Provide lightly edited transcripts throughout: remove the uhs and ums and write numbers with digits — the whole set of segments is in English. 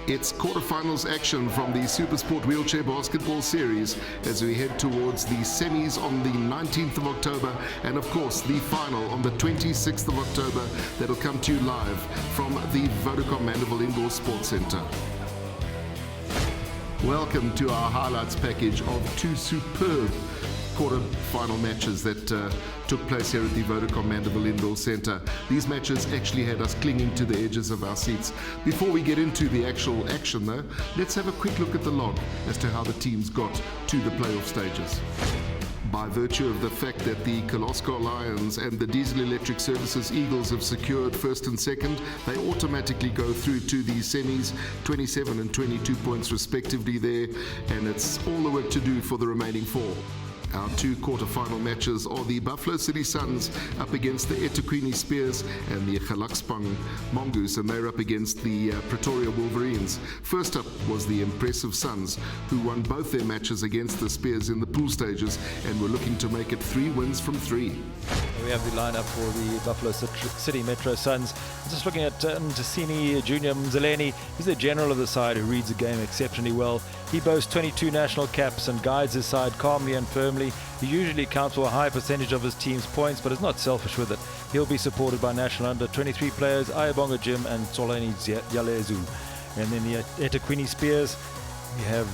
It's quarterfinals action from the Supersport Wheelchair Basketball Series as we head towards the semis on the 19th of October and of course the final on the 26th of October that'll come to you live from the Vodacom Mandeville Indoor Sports Centre. Welcome to our highlights package of two superb quarter-final matches that took place here at the Vodacom Mandeville Indoor Centre. These matches actually had us clinging to the edges of our seats. Before we get into the actual action though, let's have a quick look at the log as to how the teams got to the playoff stages. By virtue of the fact that the Kolosco Lions and the Diesel Electric Services Eagles have secured first and second, they automatically go through to the semis, 27 and 22 points respectively there, and it's all the work to do for the remaining four. Our two quarter-final matches are the Buffalo City Suns up against the eThekwini Spears and the Galaxpang Mongoose, and they're up against the Pretoria Wolverines. First up was the impressive Suns, who won both their matches against the Spears in the pool stages and were looking to make it 3 wins from 3. We have the lineup for the Buffalo City Metro Suns. Just looking at Mtasini Junior Mzaleni. He's the general of the side who reads the game exceptionally well. He boasts 22 national caps and guides his side calmly and firmly. He usually accounts for a high percentage of his team's points, but is not selfish with it. He'll be supported by national under-23 players Ayabonga Jim and Solani Yalezu. And then the eThekwini Spears, we have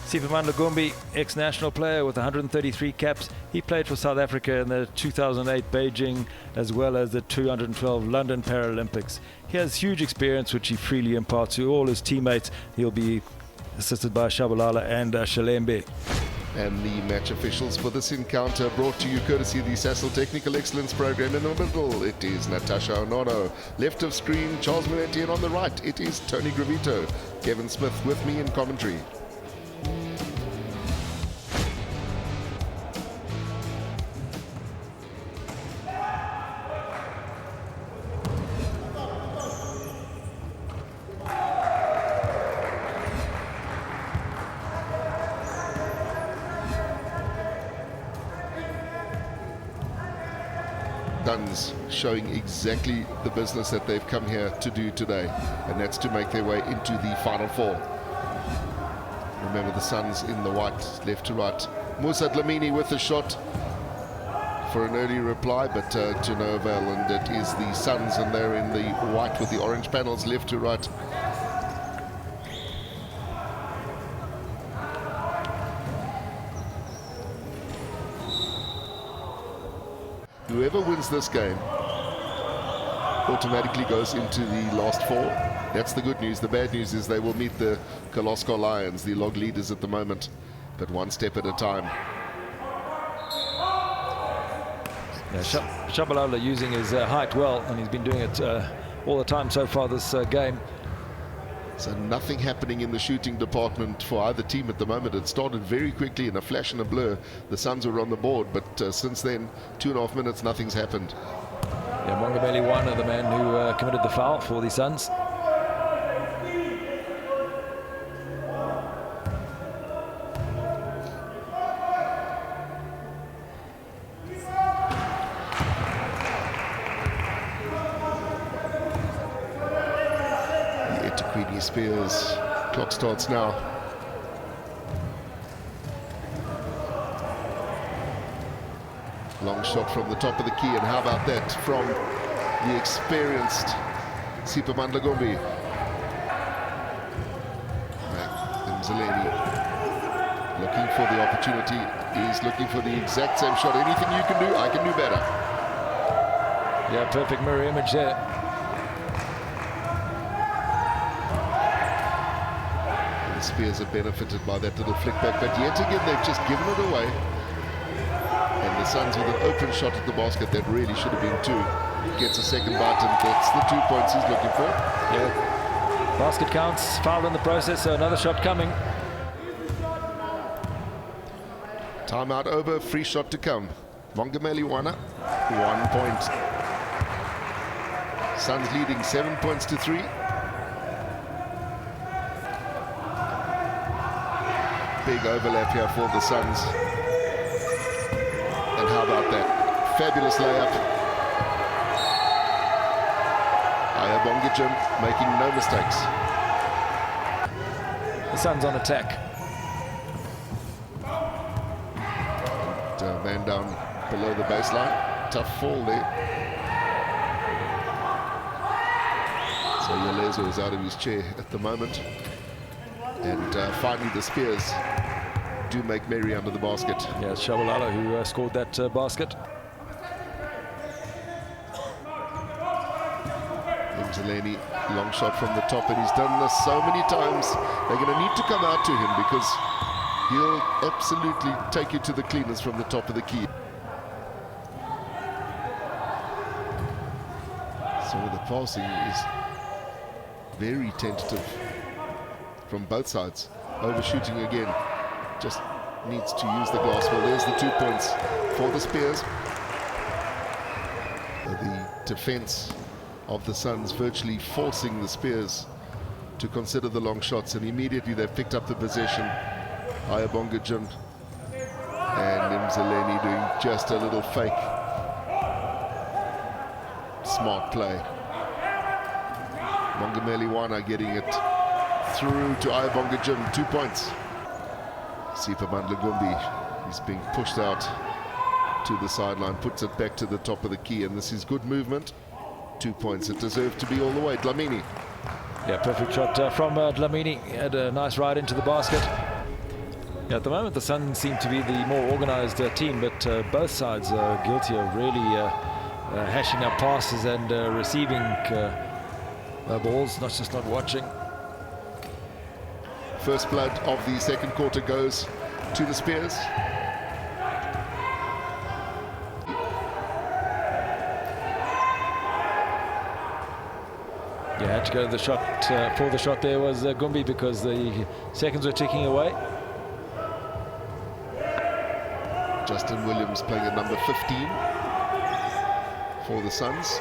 Siphamandla Gumbi, ex-national player with 133 caps. He played for South Africa in the 2008 Beijing as well as the 212 London Paralympics. He has huge experience which he freely imparts to all his teammates. He'll be assisted by Shabalala and Shalembe. And the match officials for this encounter brought to you courtesy of the Sasol Technical Excellence Program. In the middle, it is Natasha Onono. Left of screen, Charles Monetti, and on the right, it is Tony Gravito. Kevin Smith with me in commentary. Duns showing exactly the business that they've come here to do today, and that's to make their way into the Final Four. Remember the Suns in the white, left to right. Musa Dlamini with a shot for an early reply, but to no avail, and it is the Suns, and they're in the white with the orange panels left to right. Whoever wins this game automatically goes into the last four. That's the good news. The bad news is they will meet the Kolosco Lions, the log leaders at the moment, but one step at a time. Yeah, Shabalala using his height well, and he's been doing it all the time so far this game. So nothing happening in the shooting department for either team at the moment. It started very quickly in a flash and a blur. The Suns were on the board, but since then, 2.5 minutes, nothing's happened. Yeah, Mongameli Wana, the man who committed the foul for the Suns. Spears, clock starts now. Long shot from the top of the key, and how about that from the experienced Siphamandla Gumbi. Mzaleni looking for the opportunity. He's looking for the exact same shot. Anything you can do, I can do better. Yeah, perfect mirror image there. Spears have benefited by that little flick back, but yet again they've just given it away, and the Suns with an open shot at the basket that really should have been 2 gets a second bite, and that's the 2 points he's looking for. Yeah, basket counts, foul in the process, so another shot coming. Timeout over, free shot to come. Mongameli Wana, 1 point. Suns leading 7 points to 3. Big overlap here for the Suns. And how about that? Fabulous layup. Ayabonga Jim making no mistakes. The Suns on attack. Man down below the baseline. Tough fall there. So Yelezo is out of his chair at the moment. And finally the Spears do make merry under the basket. Yeah, it's Shabalala who scored that basket. Mzaleni, long shot from the top, and he's done this so many times. They're going to need to come out to him because he'll absolutely take you to the cleaners from the top of the key. So the passing is very tentative from both sides. Overshooting again. Just needs to use the glass. Well, there's the 2 points for the Spears. The defense of the Suns virtually forcing the Spears to consider the long shots, and immediately they've picked up the possession. Ayabonga Jim and Mzaleni doing just a little fake. Smart play. Mongameli getting it through to Ayabonga Jim. 2 points. Sipa Mandla is being pushed out to the sideline, puts it back to the top of the key, and this is good movement. 2 points. It deserved to be all the way. Dlamini. Yeah, perfect shot from Dlamini. He had a nice ride into the basket. Yeah, at the moment the Suns seem to be the more organised team, but both sides are guilty of really hashing up passes and receiving balls, not just not watching. First blood of the second quarter goes to the Spears. Yeah, had to go to the shot for the shot there was Gumbi because the seconds were ticking away. Justin Williams playing at number 15 for the Suns.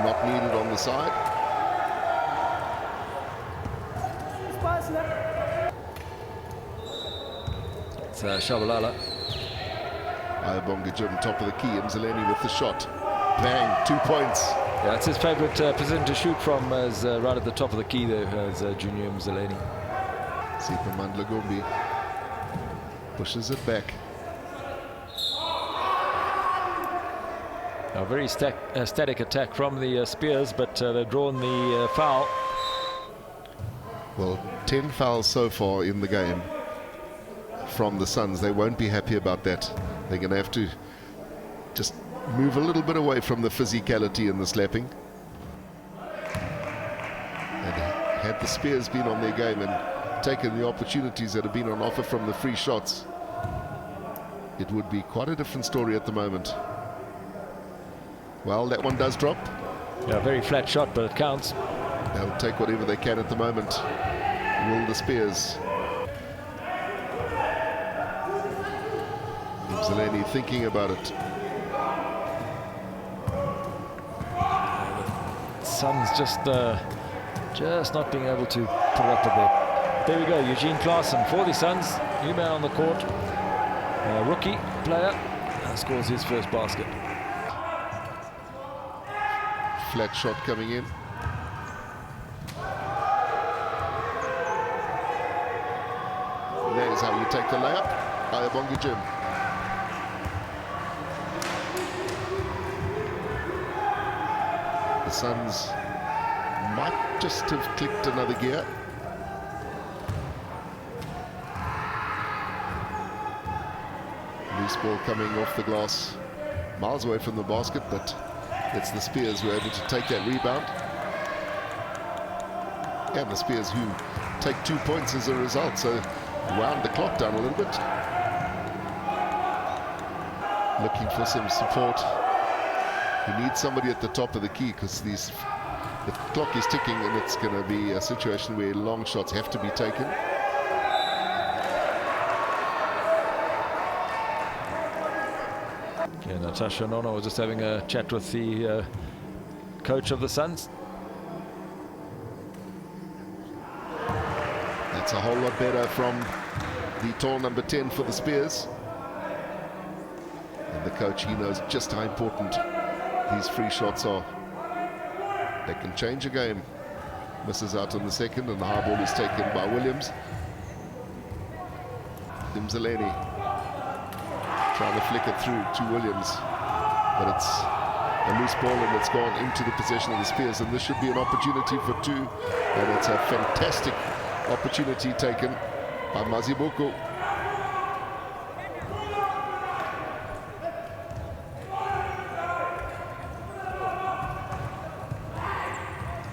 Not needed on the side. It's Shabalala. Ayabonga Jim, top of the key. Mzaleni with the shot. Bang, 2 points. Yeah, it's his favourite position to shoot from, as right at the top of the key there, as Junior Mzaleni. Sipa Mandla pushes it back. A very static attack from the Spears, but they've drawn the foul. Well, 10 fouls so far in the game from the Suns. They won't be happy about that. They're going to have to just move a little bit away from the physicality and the slapping. And had the Spears been on their game and taken the opportunities that have been on offer from the free shots, it would be quite a different story at the moment. Well, that one does drop. Yeah, very flat shot, but it counts. They'll take whatever they can at the moment. Will the Spears. Mzaleni thinking about it. Suns just not being able to put it up a bit. There we go, Eugene Klaassen for the Suns. New man on the court. Rookie player. Scores his first basket. Flat shot coming in. And that is how you take the layup. Ayabonga Jim. The Suns might just have clicked another gear. Loose ball coming off the glass, miles away from the basket, but it's the Spears who are able to take that rebound. And the Spears who take 2 points as a result, so wound the clock down a little bit. Looking for some support. He needs somebody at the top of the key because the clock is ticking, and it's going to be a situation where long shots have to be taken. Yeah, Natasha Nono was just having a chat with the coach of the Suns. That's a whole lot better from the tall number 10 for the Spears. And the coach, he knows just how important these free shots are. They can change a game. Misses out on the second, and the high ball is taken by Williams. Mzaleni trying to flick it through to Williams, but it's a loose ball and it's gone into the possession of the Spears, and this should be an opportunity for two, and it's a fantastic opportunity taken by Mazibuko.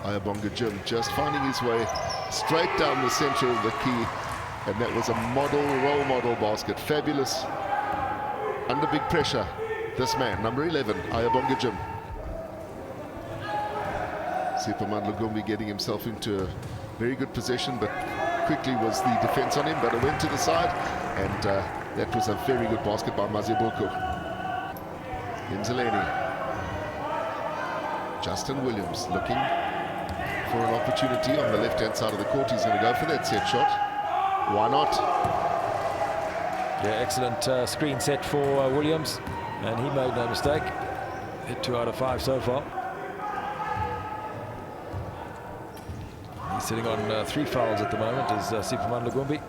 Ayabonga Jim just finding his way straight down the center of the key, and that was a role model basket. Fabulous under big pressure. This man, number 11, Ayabonga Jim. Superman Lugumbi getting himself into a very good position, but quickly was the defense on him, but it went to the side, and that was a very good basket by Mazibuko. Mzaleni. Justin Williams looking for an opportunity on the left-hand side of the court. He's going to go for that set shot. Why not? Yeah, excellent screen set for Williams, and he made no mistake. Hit 2 out of 5 so far. He's sitting on 3 fouls at the moment, is Superman Lugumbi.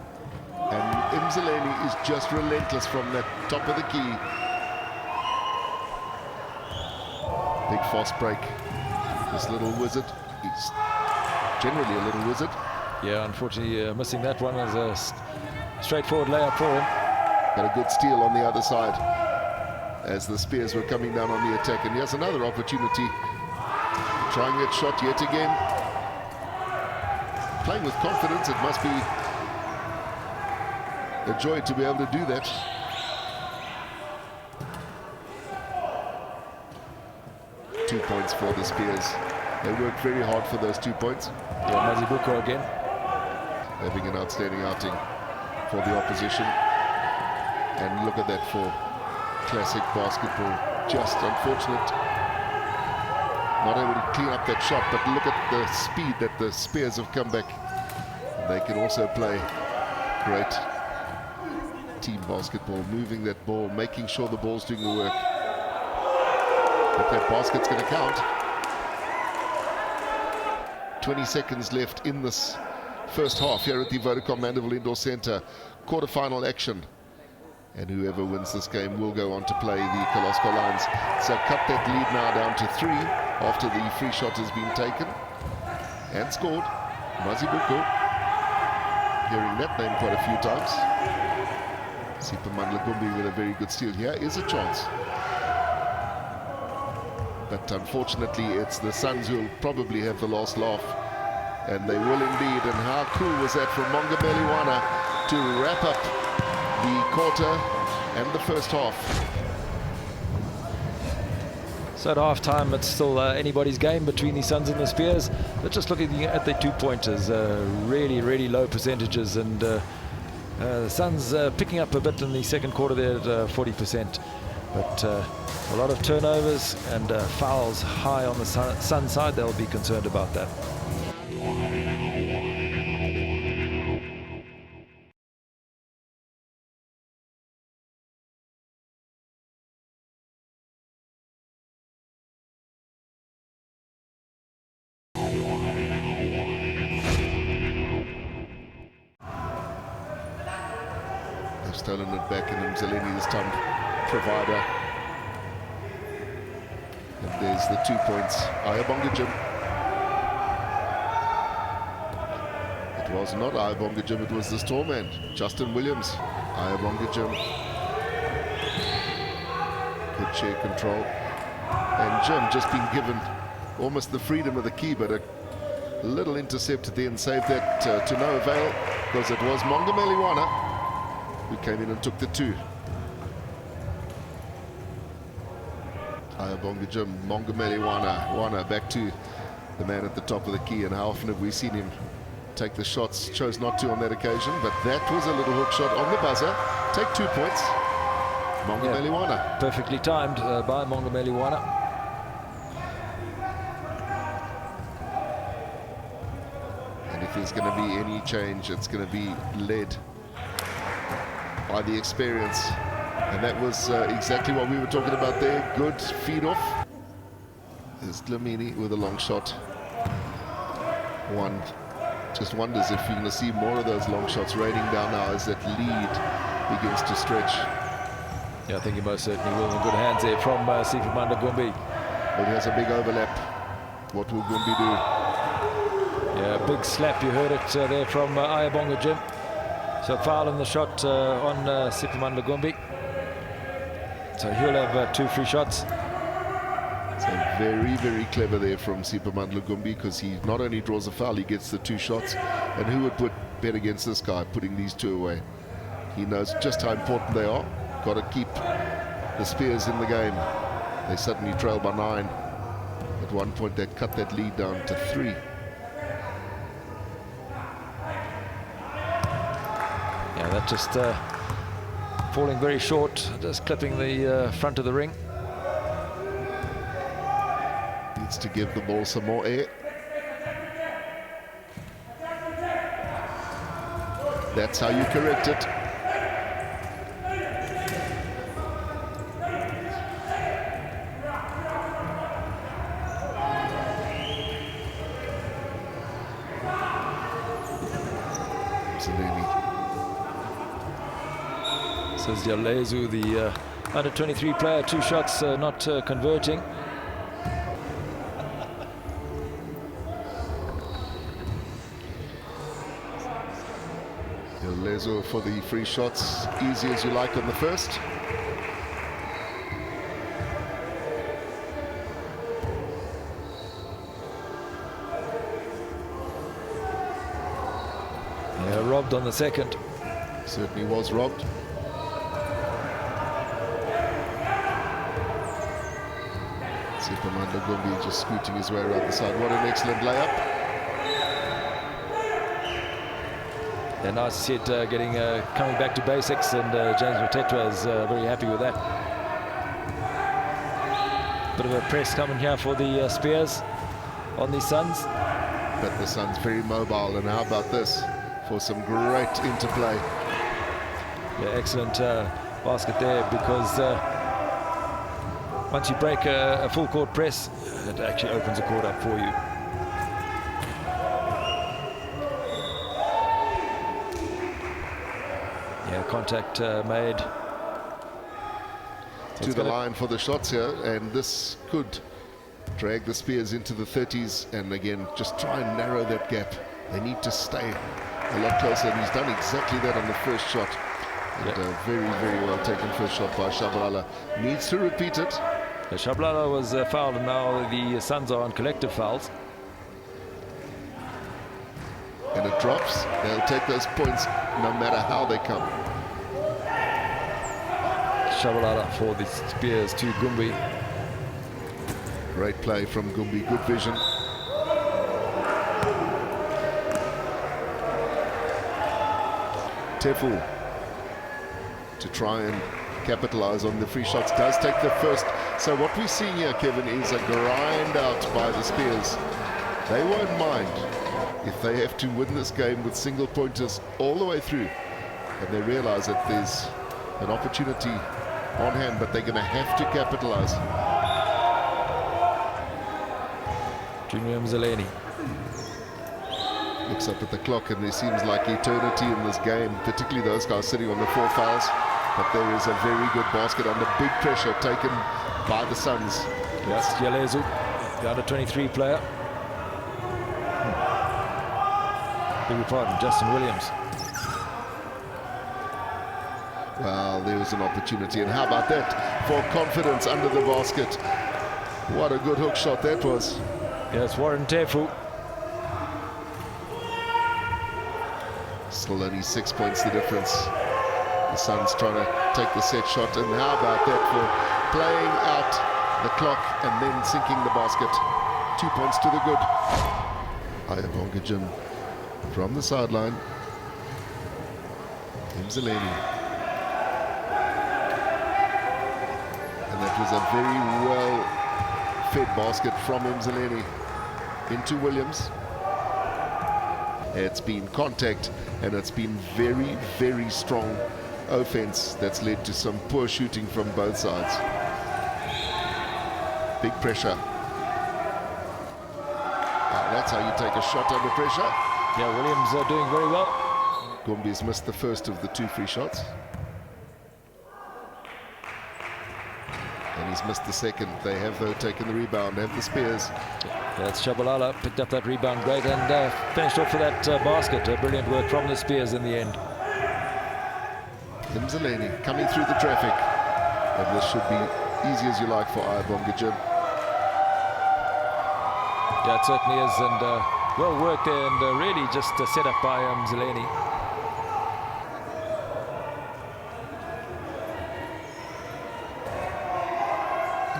And Mzaleni is just relentless from that top of the key. Big fast break. This little wizard, he's generally a little wizard. Yeah, unfortunately missing that one as a straightforward layup for him. Got a good steal on the other side as the Spears were coming down on the attack. And here's another opportunity. Trying that shot yet again. Playing with confidence. It must be a joy to be able to do that. Two points for the Spears. They worked very hard for those 2 points. Yeah, Mazibuko again. Having an outstanding outing for the opposition. And look at that for classic basketball. Just unfortunate. Not able to clean up that shot, but look at the speed that the Spears have come back. And they can also play great team basketball, moving that ball, making sure the ball's doing the work. But that basket's going to count. 20 seconds left in this first half here at the Vodacom Mandeville Indoor Centre. Quarterfinal action. And whoever wins this game will go on to play the Kolosko Lions. So cut that lead now down to 3 after the free shot has been taken and scored. Mazibuko, hearing that name quite a few times. Superman Lugumbi with a very good steal. Here is a chance. But unfortunately, it's the Suns who will probably have the last laugh. And they will indeed. And how cool was that from Monga Meliwana to wrap up the quarter and the first half. So at half-time, it's still anybody's game between the Suns and the Spears. But just looking at their 2-pointers, really low percentages. And the Suns picking up a bit in the second quarter there at 40%. But a lot of turnovers and fouls high on the Sun side. They'll be concerned about that. They've stolen it back, and Mzaleni this time provider. And there's the 2 points. Ayabonga Jim. It was not Ayabonga Jim, it was the store man, Justin Williams. Ayabonga Jim. Good chair control. And Jim just been given almost the freedom of the key, but a little intercept at the end saved that to no avail, because it was Monga Meliwana who came in and took the 2. Ayabonga Jim, Monga Meliwana back to the man at the top of the key. And how often have we seen him take the shots? Chose not to on that occasion, but that was a little hook shot on the buzzer. Take 2 points. Monga Meliwana. Perfectly timed by Monga Meliwana. And if there's going to be any change, it's going to be led by the experience. And that was exactly what we were talking about there. Good feed off. There's Dlamini with a long shot. One just wonders if you're going to see more of those long shots raining down now as that lead begins to stretch. Yeah, I think he most certainly will. In good hands there from Siphamandla Gumbi. But he has a big overlap. What will Gumbi do? Yeah, big slap. You heard it there from Ayabonga Jim. So foul in the shot on Siphamandla Gumbi. So he'll have 2 free shots. So very, very clever there from Siphamandla Gumbi, because he not only draws a foul, he gets the 2 shots. And who would bet against this guy, putting these 2 away? He knows just how important they are. Got to keep the Spears in the game. They suddenly trail by 9. At one point, they cut that lead down to 3. Yeah, that just falling very short, just clipping the front of the ring. Needs to give the ball some more air. That's how you correct it. Says Yalezu, the under-23 player, 2 shots not converting. Yalezu for the free shots, easy as you like on the first. Yeah, robbed on the second. Certainly was robbed. Siphamandla Gumbi just scooting his way around the side. What an excellent layup. Yeah, nice to see it coming back to basics, and James Matetwa is very happy with that. Bit of a press coming here for the Spears on the Suns. But the Suns very mobile, and how about this for some great interplay. Yeah, excellent basket there, because once you break a full court press, it actually opens the court up for you. Yeah, contact made. So to the line for the shots here, and this could drag the Spears into the 30s, and again just try and narrow that gap. They need to stay a lot closer, and he's done exactly that on the first shot. And very, very well taken first shot by Shabalala. Needs to repeat it. Shabalala was fouled, and now the Suns are on collective fouls. And it drops. They'll take those points no matter how they come. Shabalala for the Spears to Gumbi. Great play from Gumbi, good vision. Tefu to try and capitalize on the free shots, does take the first. So what we're seeing here, Kevin, is a grind out by the Spears. They won't mind if they have to win this game with single pointers all the way through, and they realize that there's an opportunity on hand, but they're going to have to capitalize. Junior Mzaleni looks up at the clock, and there seems like eternity in this game, particularly those guys sitting on the 4 fouls. But there is a very good basket under big pressure taken by the Suns. Yes, Yalezu, the under-23 player. Beg your pardon, Justin Williams. Well, there was an opportunity, and how about that for confidence under the basket? What a good hook shot that was. Yes, Warren Tefu. Still only 6 points the difference. The Suns trying to take the set shot, and how about that for playing out the clock and then sinking the basket. 2 points to the good. Ayabonga Jim from the sideline. Mzaleni. And that was a very well fed basket from Mzaleni into Williams. It's been contact, and it's been very, very strong offense that's led to some poor shooting from both sides. Big pressure. That's how you take a shot under pressure. Yeah, Williams doing very well. Gombi's missed the first of the 2 free shots. And he's missed the second. They have, though, taken the rebound, have the Spears. That's Shabalala, picked up that rebound great and finished off for that basket. Brilliant work from the Spears in the end. Mzaleni coming through the traffic. And this should be easy as you like for Ayabonga Jim. Yeah, it certainly is, and well worked there, and really just set up by Mzaleni.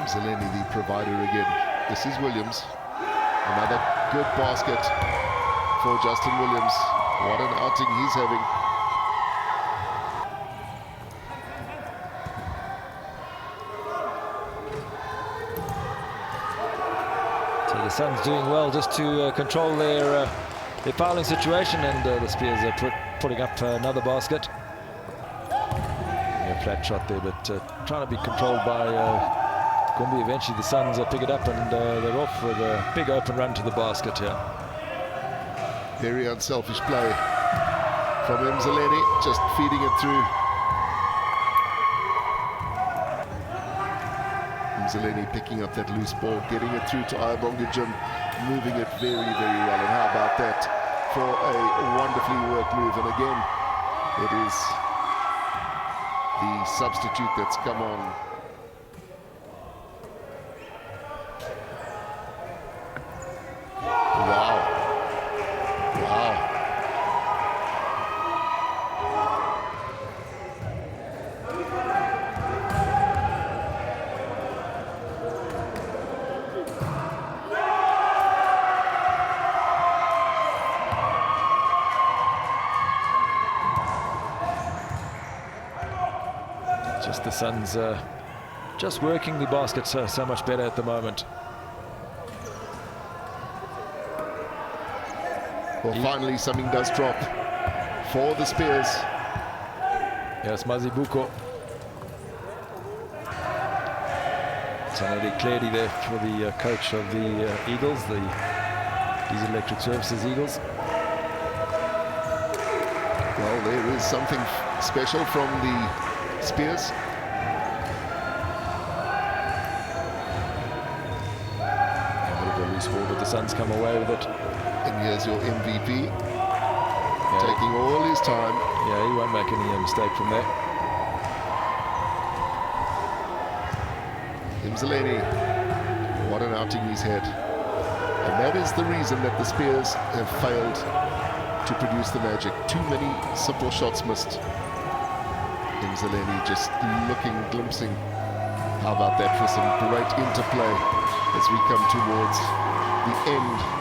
Mzaleni, the provider again. This is Williams. Another good basket for Justin Williams. What an outing he's having. So the Suns doing well just to control their fouling situation, and the Spears are putting up another basket. A flat shot there, but trying to be controlled by Gombi. Eventually the Suns pick it up, and they're off with a big open run to the basket here. Very unselfish play from Mzaleni, just feeding it through. Mzaleni picking up that loose ball, getting it through to Ayabonga Jim, moving it very, very well. And how about that for a wonderfully worked move? And again, it is the substitute that's come on. Wow. Wow. Just the Suns just working the basket so much better at the moment. Well, finally something does drop for the Spears. Yes, Mazibuko. Sanadi clearly there for the coach of the Eagles, these Electric Services Eagles. Well, there is something special from the Spears. A bit of a loose ball, but the Suns come away with it. And here's your MVP, taking all his time. Yeah, he won't make any mistake from there. Mzaleni, what an outing he's had. And that is the reason that the Spears have failed to produce the magic. Too many simple shots missed. Mzaleni just looking, glimpsing. How about that for some great interplay as we come towards the end.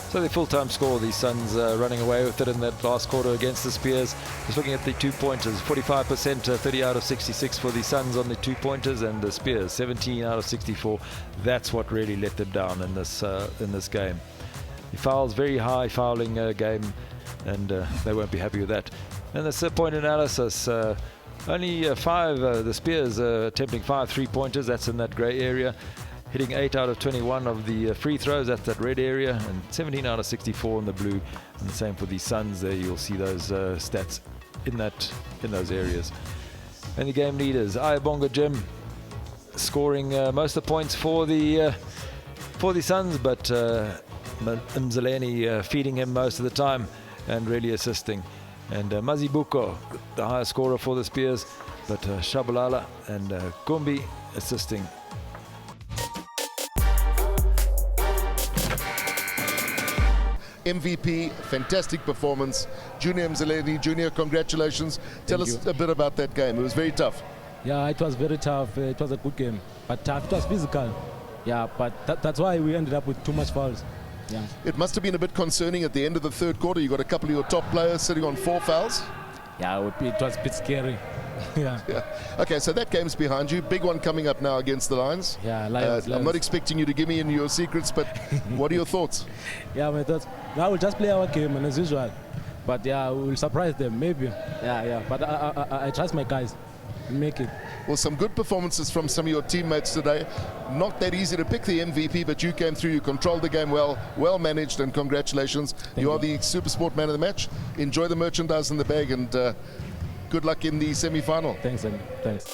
So the full-time score, the Suns running away with it in that last quarter against the Spears. Just looking at the 2-pointers, 45%, 30 out of 66 for the Suns on the 2-pointers, and the Spears 17 out of 64. That's what really let them down in this game. The fouls, very high fouling game, and they won't be happy with that. And this point analysis, only the Spears attempting 5 3-pointers, that's in that grey area. Hitting 8 out of 21 of the free throws, that's that red area, and 17 out of 64 in the blue. And the same for the Suns there, you'll see those stats in those areas. And the game leaders, Ayabonga Jim scoring most of the points for the Suns, but Mzaleni feeding him most of the time and really assisting. And Mazibuko, the highest scorer for the Spears, but Shabalala and Gombi assisting. MVP, fantastic performance. Junior Mzaleni, Junior, congratulations. Tell us a bit about that game. It was very tough. Yeah, it was very tough. It was a good game, but tough. It was physical. Yeah, but that's why we ended up with too much fouls. Yeah. It must have been a bit concerning at the end of the third quarter. You got a couple of your top players sitting on 4 fouls. Yeah, it was a bit scary. Yeah. Okay, so that game's behind you. Big one coming up now against the Lions. Yeah, Lions. I'm not expecting you to give me any of your secrets, but what are your thoughts? Yeah, my thoughts. Now we'll just play our game and as usual. But yeah, we'll surprise them, maybe. Yeah. But I trust my guys. We'll make it. Well, some good performances from some of your teammates today. Not that easy to pick the MVP, but you came through, you controlled the game well managed, and congratulations. You are the Supersport man of the match. Enjoy the merchandise in the bag, and good luck in the semi-final. Thanks, Andy. Thanks.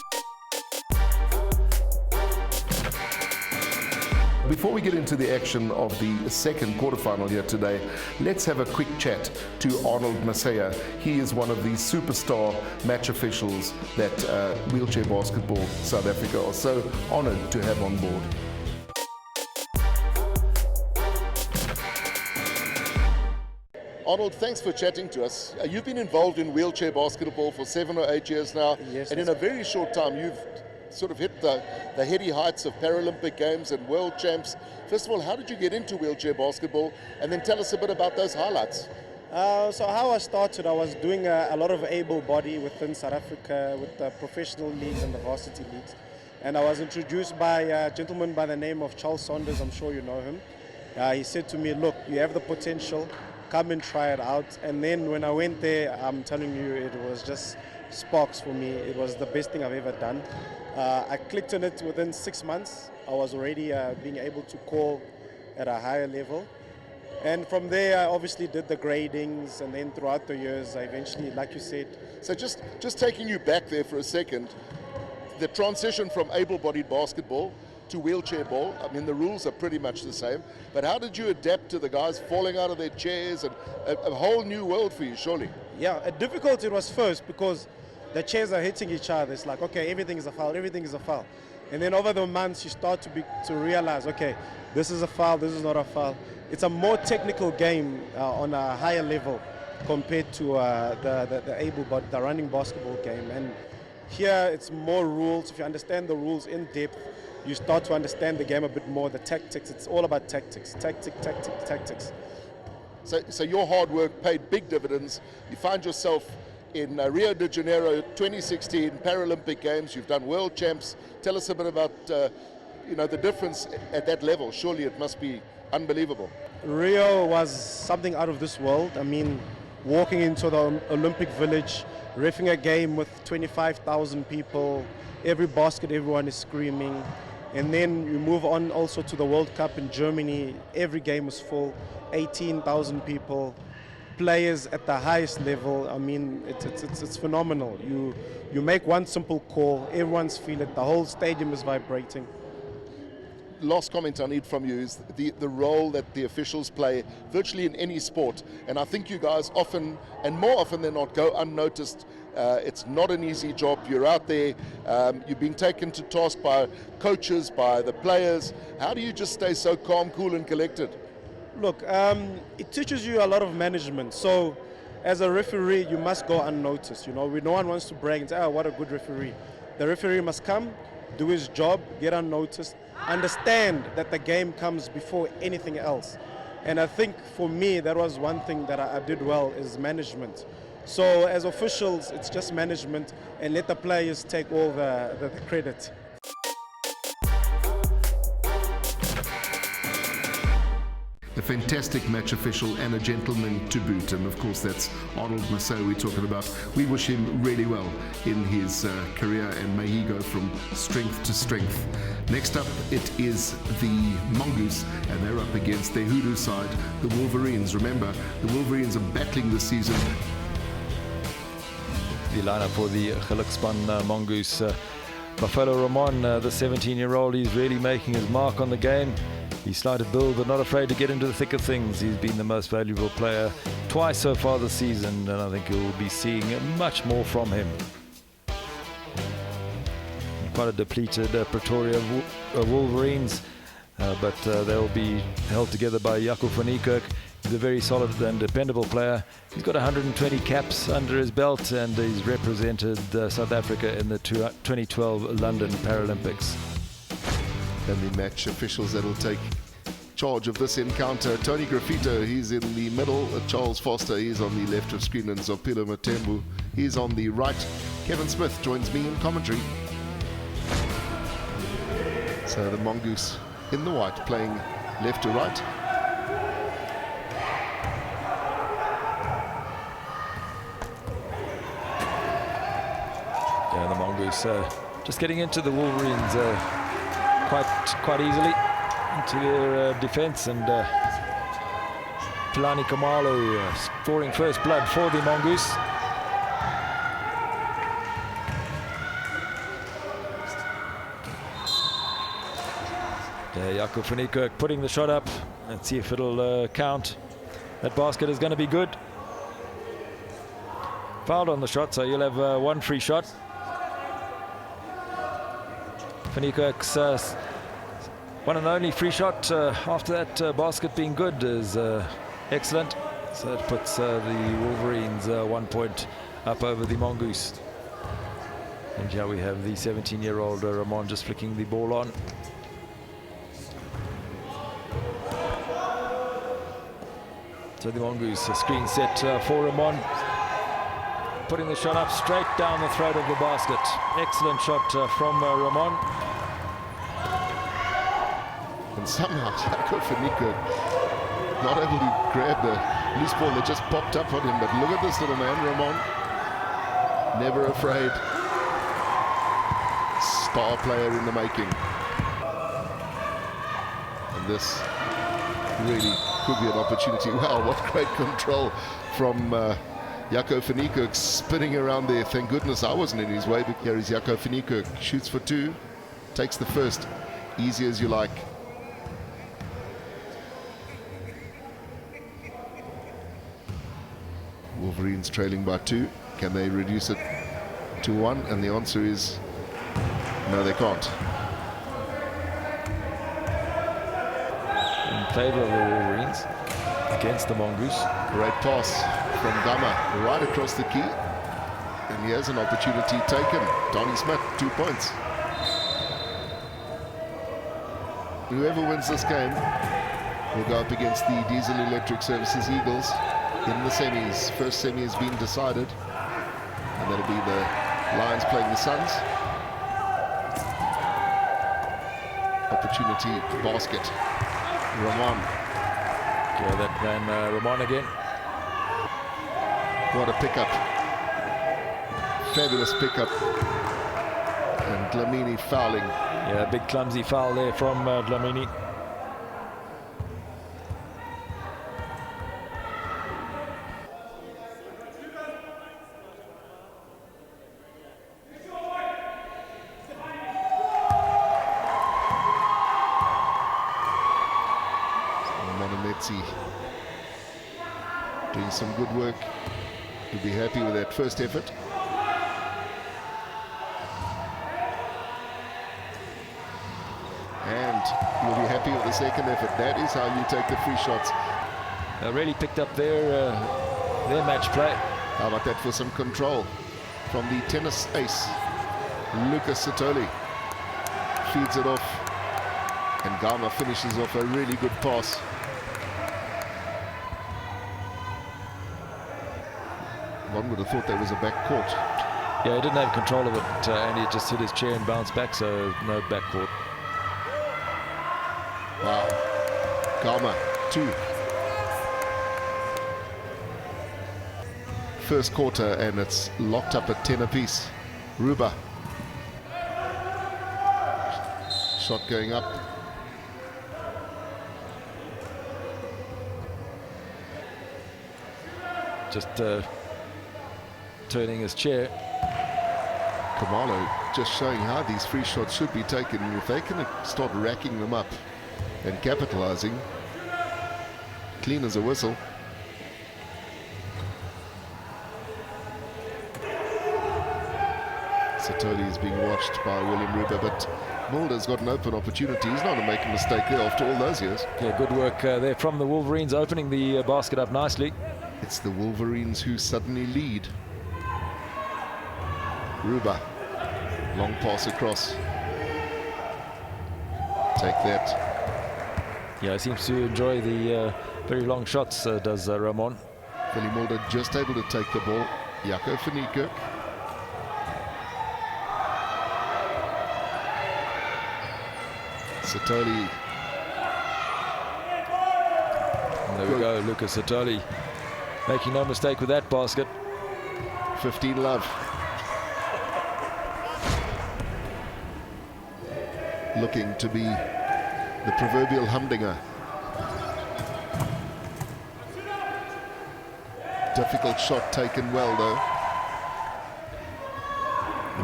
Before we get into the action of the second quarterfinal here today, let's have a quick chat to Arnold Masea. He is one of the superstar match officials that Wheelchair Basketball South Africa are so honoured to have on board. Arnold, thanks for chatting to us. You've been involved in wheelchair basketball for 7 or 8 years now, Yes, and in a very short time you've sort of hit the heady heights of Paralympic Games and World Champs. First of all, how did you get into wheelchair basketball? And then tell us a bit about those highlights. So how I started, I was doing a lot of able body within South Africa with the professional leagues and the varsity leagues. And I was introduced by a gentleman by the name of Charles Saunders. I'm sure you know him. He said to me, look, you have the potential, come and try it out. And then when I went there, I'm telling you, it was just sparks for me. It was the best thing I've ever done. I clicked on it within 6 months. I was already being able to call at a higher level. And from there, I obviously did the gradings, and then throughout the years, I eventually, like you said. So just taking you back there for a second, the transition from able-bodied basketball to wheelchair ball, I mean, the rules are pretty much the same, but how did you adapt to the guys falling out of their chairs, and a whole new world for you, surely? Yeah, difficult it was first because the chairs are hitting each other. It's like, okay, everything is a foul, everything is a foul. And then over the months, you start to realize, okay, this is a foul, this is not a foul. It's a more technical game on a higher level compared to the able-bodied, the running basketball game. And here, it's more rules. If you understand the rules in depth, you start to understand the game a bit more, the tactics. It's all about tactics, tactics. So your hard work paid big dividends. You find yourself in Rio de Janeiro 2016 Paralympic Games. You've done World Champs. Tell us a bit about the difference at that level. Surely it must be unbelievable. Rio was something out of this world. I mean, walking into the Olympic Village, reffing a game with 25,000 people, every basket, everyone is screaming. And then you move on also to the World Cup in Germany. Every game was full, 18,000 people, players at the highest level. I mean, it's phenomenal. You make one simple call, everyone's feeling it, the whole stadium is vibrating. Last comment I need from you is the role that the officials play virtually in any sport. And I think you guys often, and more often than not, go unnoticed. It's not an easy job. You're out there, you're being taken to task by coaches, by the players. How do you just stay so calm, cool and collected? Look, it teaches you a lot of management. So as a referee, you must go unnoticed. No one wants to brag and say, oh, what a good referee. The referee must come, do his job, get unnoticed, understand that the game comes before anything else. And I think for me, that was one thing that I did well, is management. So as officials, it's just management, and let the players take all the credit. A fantastic match official and a gentleman to boot, and of course that's Arnold Masea we're talking about. We wish him really well in his career, and may he go from strength to strength. Next up, it is the Mongoose, and they're up against their hoodoo side, the Wolverines. Remember, the Wolverines are battling this season. The lineup for the Gelukspan Mongoose. Buffalo Ramon, the 17-year-old, he's really making his mark on the game. He's slight of build, but not afraid to get into the thick of things. He's been the most valuable player twice so far this season, and I think you'll be seeing much more from him. Quite a depleted Pretoria Wolverines, but they'll be held together by Jaco van Niekerk. He's a very solid and dependable player. He's got 120 caps under his belt, and he's represented South Africa in the 2012 London Paralympics. And the match officials that will take charge of this encounter: Tony Graffito, he's in the middle; Charles Foster, he's on the left of screen; and Zopilo Matembu, he's on the right. Kevin Smith joins me in commentary. So the Mongoose in the white, playing left to right. Yeah, the Mongoose just getting into the Wolverines quite easily into their defence, and Pilani Kamalo scoring first blood for the Mongoose. Jaco van Niekerk putting the shot up. Let's see if it'll count. That basket is going to be good. Fouled on the shot, so you'll have one free shot. Van Niekerk's one and only free shot after that basket being good is excellent. So it puts the Wolverines 1 point up over the Mongoose. And here we have the 17-year-old Ramon just flicking the ball on. So the Mongoose, a screen set for Ramon. Putting the shot up straight down the throat of the basket. Excellent shot from Ramon. And somehow Jaco van Niekerk not able to grab the loose ball that just popped up on him. But look at this little man, Ramon. Never afraid. Star player in the making. And this really could be an opportunity. Wow, what great control from Jaco van Niekerk, spinning around there. Thank goodness I wasn't in his way. But here is Jaco van Niekerk, shoots for two, takes the first. Easy as you like. Wolverines trailing by 2. Can they reduce it to 1? And the answer is no, they can't. In favour of the Wolverines against the Mongoose. Great pass from Gama right across the key. And he has an opportunity taken. Donnie Smith, 2 points. Whoever wins this game will go up against the Diesel Electric Services Eagles in the semis. First semi has been decided, and that'll be the Lions playing the Suns. Opportunity basket. Ramon. Yeah, that man Ramon again. What a pickup. Fabulous pickup. And Dlamini fouling. Yeah, big clumsy foul there from Dlamini. Doing some good work. You'll be happy with that first effort. And you'll be happy with the second effort. That is how you take the free shots. Really picked up their match play. How about that for some control from the tennis ace, Lucas Satoli. Feeds it off, and Gama finishes off a really good pass. One would have thought there was a back court. Yeah, he didn't have control of it, and he just hit his chair and bounced back, so no back court. Wow. Gama, 2. First quarter, and it's locked up at 10 apiece. Ruba. Shot going up. Just turning his chair. Kamalo just showing how these free shots should be taken. If they can start racking them up and capitalizing, clean as a whistle. Satoli is being watched by William Ruba, but Mulder's got an open opportunity. He's not going to make a mistake there after all those years. Yeah, good work there from the Wolverines, opening the basket up nicely. It's the Wolverines who suddenly lead. Ruba, long pass across. Take that. Yeah, he seems to enjoy the very long shots, does Ramon. Philly Mulder just able to take the ball. Jaco van Niekerk. Satoli. And there we go, Lucas Satoli making no mistake with that basket. 15 love. looking to be the proverbial humdinger. Difficult shot taken well though.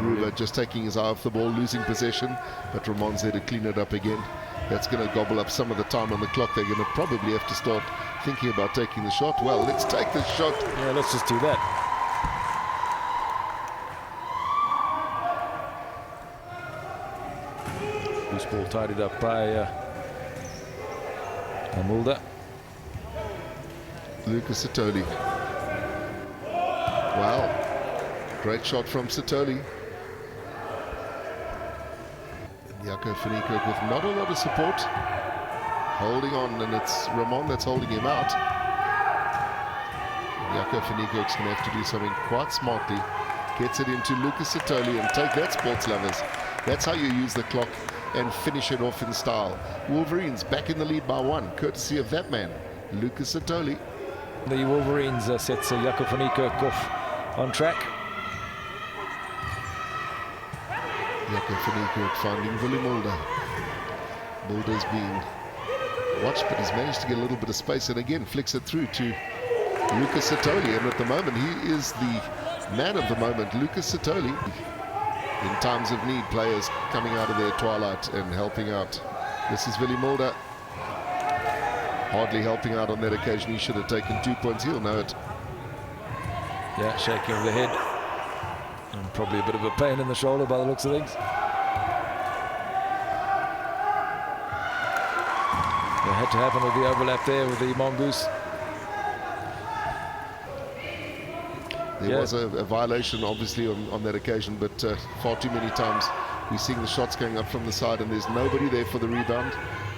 Ruba just taking his eye off the ball, losing possession, but Ramon's there to clean it up again. That's going to gobble up some of the time on the clock. They're going to probably have to start thinking about taking the shot. Well, let's take the shot. Yeah, let's just do that. Loose ball tidied up by Mulder. Lucas Satoli. Wow, great shot from Satoli. Jaco Faniko with not a lot of support, holding on, and it's Ramon that's holding him out. Jaco Faniko is going to have to do something quite smartly. Gets it into Lucas Satoli, and take that, sports lovers. That's how you use the clock and finish it off in style. Wolverines back in the lead by 1, courtesy of that man, Lucas Satoli. The Wolverines sets Jaco Faniko off on track. Jaco Faniko finding Willie Mulder. Mulder's been watched, but he's managed to get a little bit of space, and again flicks it through to Lucas Satoli, and at the moment he is the man of the moment, Lucas Satoli. In times of need, players coming out of their twilight and helping out. This is Willie Mulder. Hardly helping out on that occasion. He should have taken 2 points. He'll know it. Yeah, shaking of the head. And probably a bit of a pain in the shoulder by the looks of things. It had to happen with the overlap there with the Mongoose. There was a violation, obviously, on that occasion, but far too many times we're seeing the shots going up from the side and there's nobody there for the rebound.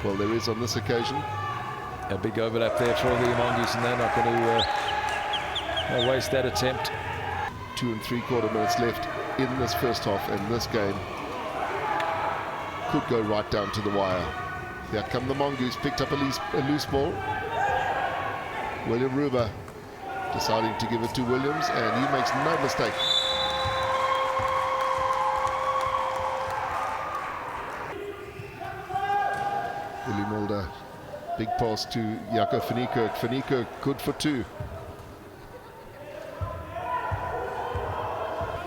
Well, there is on this occasion. A big overlap there for the Mongoose, and they're not going to waste that attempt. 2 3/4 minutes left in this first half, and this game could go right down to the wire. Here come the Mongoose, picked up a loose ball. William Ruba deciding to give it to Williams, and he makes no mistake. Willie Mulder, big pass to Jaco Faniko. Faniko good for 2.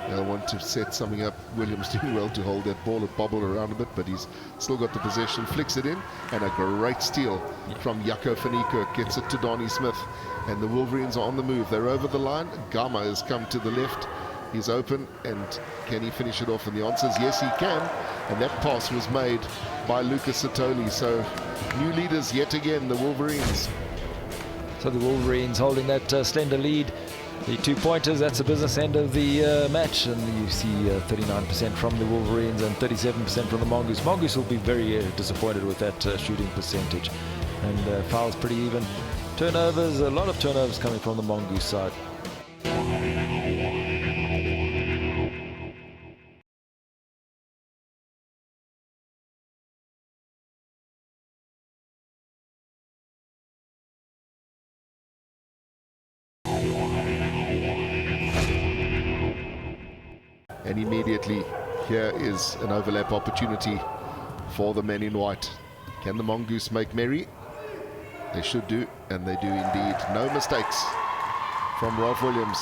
They'll want to set something up. Williams doing well to hold that ball. It bobbled around a bit, but he's still got the possession. Flicks it in, and a great steal from Jaco Faniko. Gets it to Donnie Smith, and the Wolverines are on the move. They're over the line. Gama has come to the left. He's open, and can he finish it off? And the answer is yes, he can. And that pass was made by Lucas Satoli. So new leaders yet again, the Wolverines. So the Wolverines holding that slender lead. The 2-pointers, that's the business end of the match, and you see 39% from the Wolverines and 37% from the Mongoose. Mongoose will be very disappointed with that shooting percentage, and fouls pretty even. Turnovers, a lot of turnovers coming from the Mongoose side. And immediately here is an overlap opportunity for the men in white. Can the Mongoose make merry? They should do, and they do indeed. No mistakes from Rolf Williams.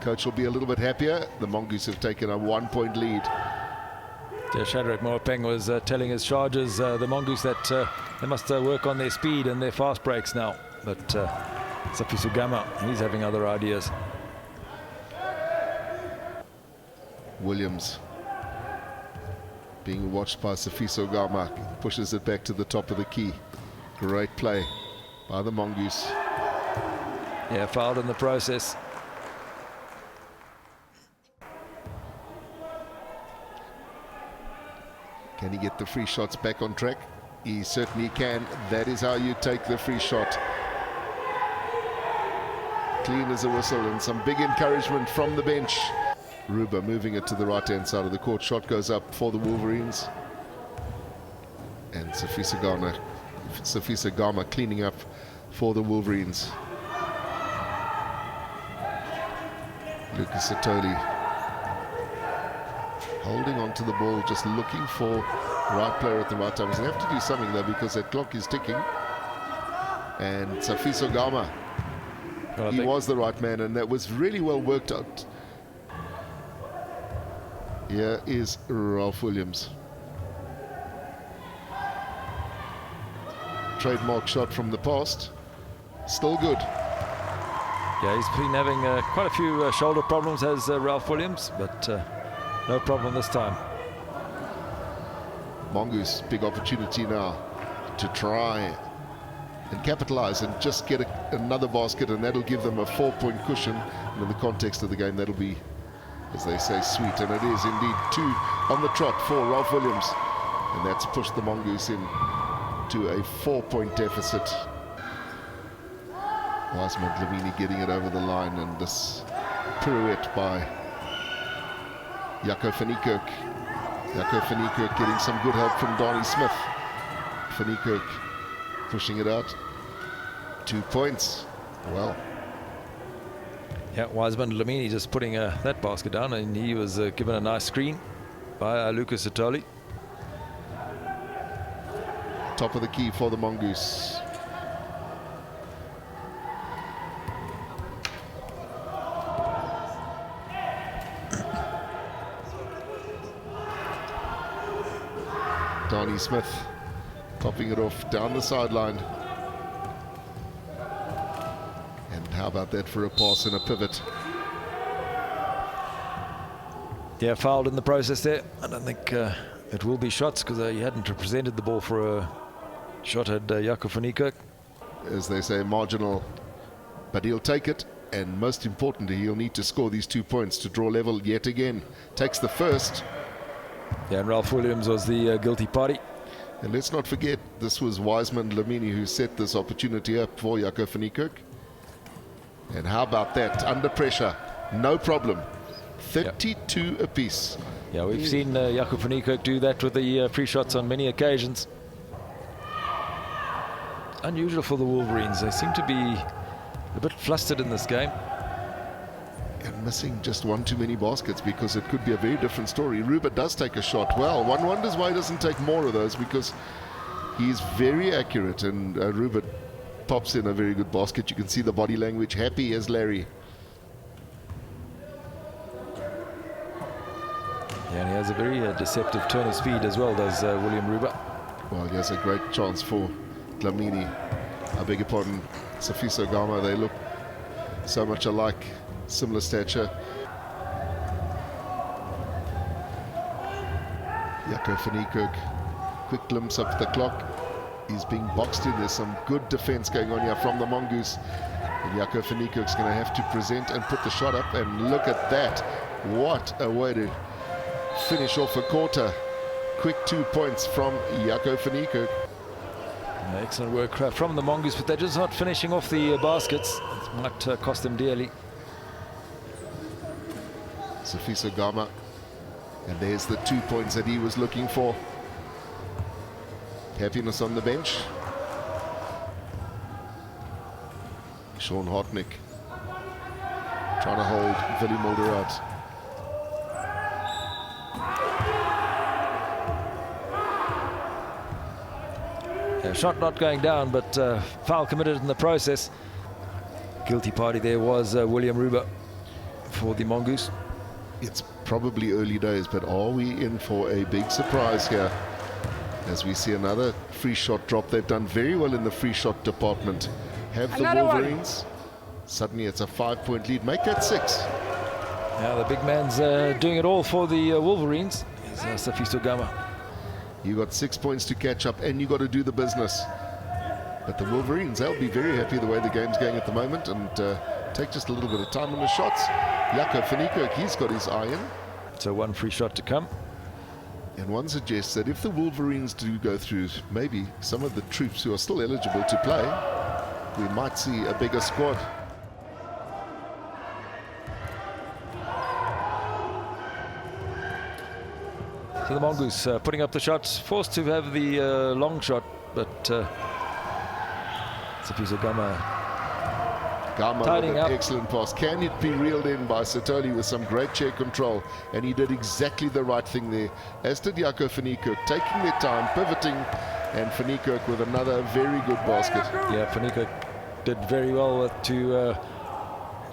Coach will be a little bit happier. The Mongoose have taken a 1-point lead. Shadrach Moapeng was telling his chargers, the Mongoose, that they must work on their speed and their fast breaks now. But Safiso Gama, he's having other ideas. Williams being watched by Safiso Gama, pushes it back to the top of the key. Great play by the Mongoose. Yeah, fouled in the process. Can he get the free shots back on track? He certainly can. That is how you take the free shot. Clean as a whistle, and some big encouragement from the bench. Ruba moving it to the right-hand side of the court. Shot goes up for the Wolverines. And Safisa Gama cleaning up for the Wolverines. Lucas Satoli holding on to the ball, just looking for the right player at the right time. He's going to have to do something though, because that clock is ticking. And Safiso Gama, he was the right man, and that was really well worked out. Here is Ralph Williams. Trademark shot from the past, still good. Yeah, he's been having quite a few shoulder problems, has Ralph Williams, but no problem this time. Mongoose, big opportunity now to try and capitalize and just get another basket, and that'll give them a 4-point cushion. And in the context of the game, that'll be, as they say, sweet. And it is indeed 2 on the trot for Ralph Williams, and that's pushed the Mongoose in to a 4-point deficit. Wiseman Lavini getting it over the line, and this pirouette by Jaco van Niekerk. Jaco van Niekerk getting some good help from Donnie Smith. Van Niekerk pushing it out. 2 points. Well. Yeah, Wiseman Lamini just putting that basket down, and he was given a nice screen by Lucas Satoli. Top of the key for the Mongoose. Donnie Smith topping it off down the sideline. And how about that for a pass and a pivot? Yeah, fouled in the process there. I don't think it will be shots, because he hadn't represented the ball for a shot at Jaco van Niekerk. As they say, marginal, but he'll take it. And most importantly, he'll need to score these 2 points to draw level yet again. Takes the first. Yeah, and Ralph Williams was the guilty party. And let's not forget, this was Wiseman Lamini who set this opportunity up for Jaco van Niekerk. And how about that? Under pressure, no problem. 32 apiece. Yeah, we've seen Jaco van Niekerk do that with the free shots on many occasions. Unusual for the Wolverines. They seem to be a bit flustered in this game. And missing just one too many baskets, because it could be a very different story. Ruba does take a shot. Well, one wonders why he doesn't take more of those, because he's very accurate, and Ruba pops in a very good basket. You can see the body language, happy as Larry. Yeah, and he has a very deceptive turn of speed as well, does William Ruba. Well, he has a great chance for Dlamini. I beg your pardon, Safiso Gama. They look so much alike. Similar stature. Jaco van Niekerk, quick glimpse up the clock. He's being boxed in. There's some good defense going on here from the Mongoose. And Jaco van Niekerk's going to have to present and put the shot up. And look at that. What a way to finish off a quarter. Quick 2 points from Jaco van Niekerk. Excellent work from the Mongoose, but they're just not finishing off the baskets. It might cost them dearly. Safiso Gama, and there's the 2 points that he was looking for. Happiness on the bench. Sean Hartnick trying to hold Willie Mulder out. Yeah, shot not going down, but foul committed in the process. Guilty party there was William Ruba for the Mongoose. It's probably early days, but are we in for a big surprise here as we see another free shot drop? They've done very well in the free shot department. Have the Wolverines. Suddenly it's a 5-point lead. Make that 6. Now the big man's doing it all for the Wolverines. Is Safiso Gama. You got 6 points to catch up, and you got to do the business. But the Wolverines, they'll be very happy the way the game's going at the moment, and take just a little bit of time on the shots. Jaco van Niekerk, he's got his eye in. So one free shot to come. And one suggests that if the Wolverines do go through, maybe some of the troops who are still eligible to play, we might see a bigger squad. So the Mongoose putting up the shots, forced to have the long shot, but Safiso Gama Gama Tidying with an up. excellent pass. Can it be reeled in by Sitoli with some great chair control? And he did exactly the right thing there, as did Jaco van Niekerk, taking their time, pivoting, and van Niekerk with another very good basket. Yeah, van Niekerk did very well to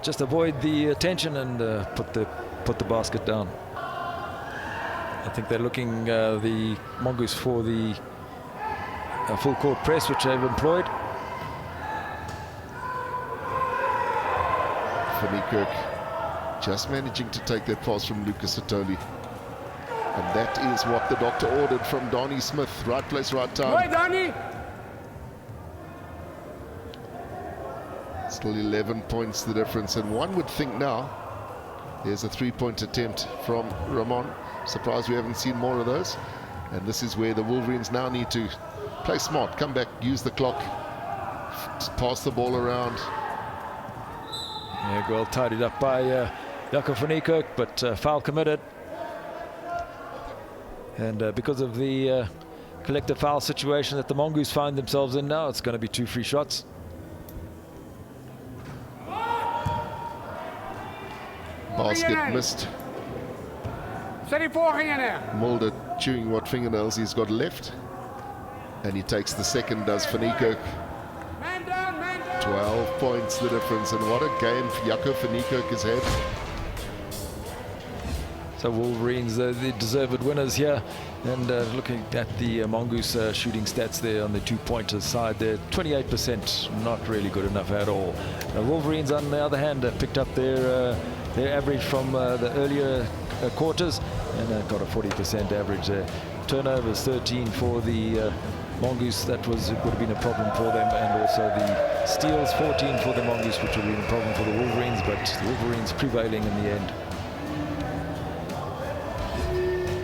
just avoid the attention and put the basket down. I think they're looking the Mongoose for the full court press, which they've employed. Van Niekerk just managing to take that pass from Lucas Sitoli. And that is what the doctor ordered from Donnie Smith. Right place, right time. Boy, Donnie! Still 11 points the difference. And one would think now, there's a three-point attempt from Ramon. Surprised we haven't seen more of those. And this is where the Wolverines now need to play smart, come back, use the clock, pass the ball around. Yeah, well tidied up by Jaco van Niekerk, but foul committed. And because of the collective foul situation that the Mongoose find themselves in now, it's going to be 2 free shots. Basket missed. Mulder chewing what fingernails he's got left. And he takes the second, does van Niekerk. 12 points the difference, and what a game Jaco van Niekerk has had. So Wolverines, the deserved winners here. And looking at the Mongoose shooting stats there on the 2-pointer side there, 28%, not really good enough at all. Wolverines, on the other hand, picked up their average from the earlier quarters and got a 40% average there. Turnovers 13 for the Mongoose, that would have been a problem for them, and also the steals 14 for the Mongoose, which would have been a problem for the Wolverines, but the Wolverines prevailing in the end.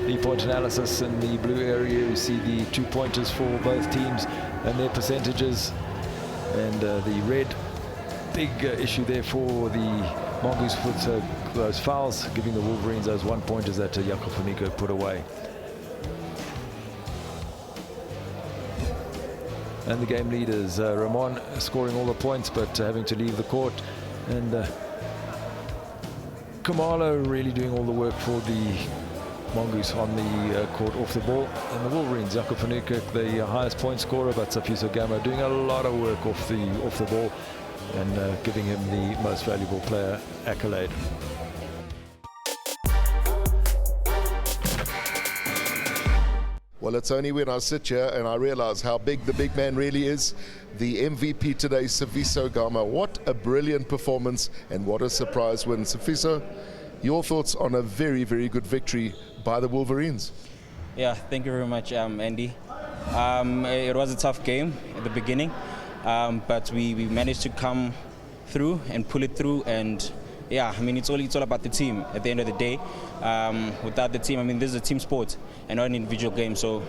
3-point analysis in the blue area, you see the 2-pointers for both teams and their percentages, and the red, big issue there for the Mongoose with those fouls, giving the Wolverines those 1-pointers that Jaco van Niekerk put away. And the game leaders, Ramon scoring all the points but having to leave the court, and Kamala really doing all the work for the Mongoose on the court off the ball. And the Wolverines, Jaco van Niekerk, the highest point scorer, but Safiso Gama doing a lot of work off the ball and giving him the most valuable player accolade. Well, it's only when I sit here and I realize how big the big man really is. The MVP today, Safiso Gama. What a brilliant performance and what a surprise win. Safiso, your thoughts on a very, very good victory by the Wolverines? Yeah, thank you very much, Andy. It was a tough game at the beginning, but we managed to come through and pull it through. And yeah, I mean, it's all about the team at the end of the day. Without the team, I mean, this is a team sport and not an individual game, so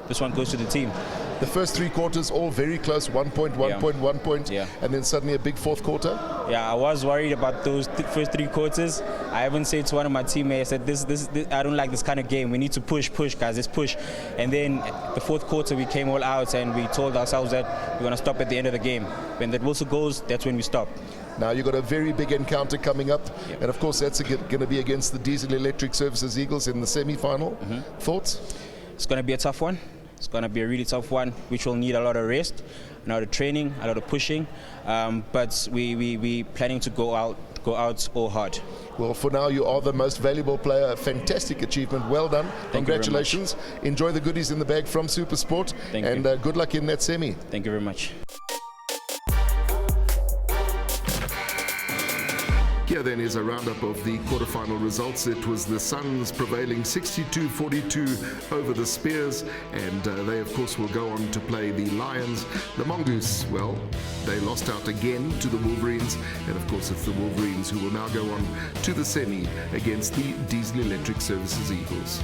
this one goes to the team. The first 3 quarters all very close, 1 point, 1 point, 1 point, and then suddenly a big fourth quarter. Yeah, I was worried about those first 3 quarters. I even said to one of my teammates, I said, this I don't like this kind of game. We need to push, guys, let's push. And then the fourth quarter, we came all out and we told ourselves that we're going to stop at the end of the game. When that whistle goes, that's when we stop. Now you've got a very big encounter coming up, and of course that's going to be against the Diesel Electric Services Eagles in the semi-final. Thoughts? It's going to be a tough one. It's going to be a really tough one, which will need a lot of rest, a lot of training, a lot of pushing. But we planning to go out all hard. Well, for now you are the most valuable player. A fantastic achievement. Well done. Congratulations. Enjoy the goodies in the bag from Supersport. Thank and you. Good luck in that semi. Thank you very much. Here then is a roundup of the quarterfinal results. It was the Suns prevailing 62-42 over the Spears, and they of course will go on to play the Lions. The Mongoose, well, they lost out again to the Wolverines, and of course it's the Wolverines who will now go on to the semi against the Diesel Electric Services Eagles.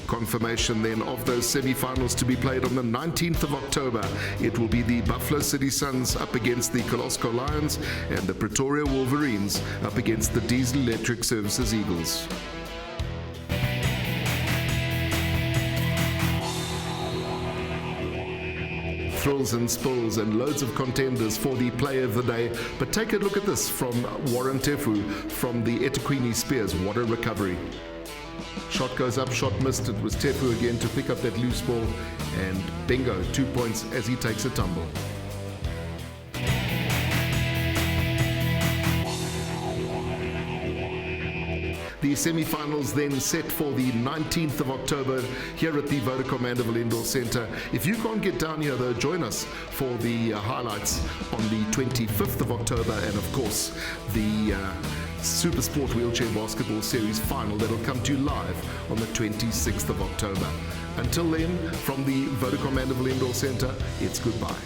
Confirmation then of those semi-finals to be played on the 19th of October. It will be the Buffalo City Suns up against the Kolosco Lions and the Pretoria Wolverines up against the Diesel Electric Services Eagles. thrills and spills and loads of contenders for the player of the day. But take a look at this from Warren Tefu from the eThekwini Spears. What a recovery. Shot goes up, shot missed. It was Tefu again to pick up that loose ball, and bingo, 2 points as he takes a tumble. The semi-finals then set for the 19th of October here at the Vodacom Mandeville Indoor Centre. If you can't get down here though, join us for the highlights on the 25th of October, and of course the Supersport Wheelchair Basketball Series final that'll come to you live on the 26th of October. Until then, from the Vodacom Mandeville Indoor Centre, it's goodbye.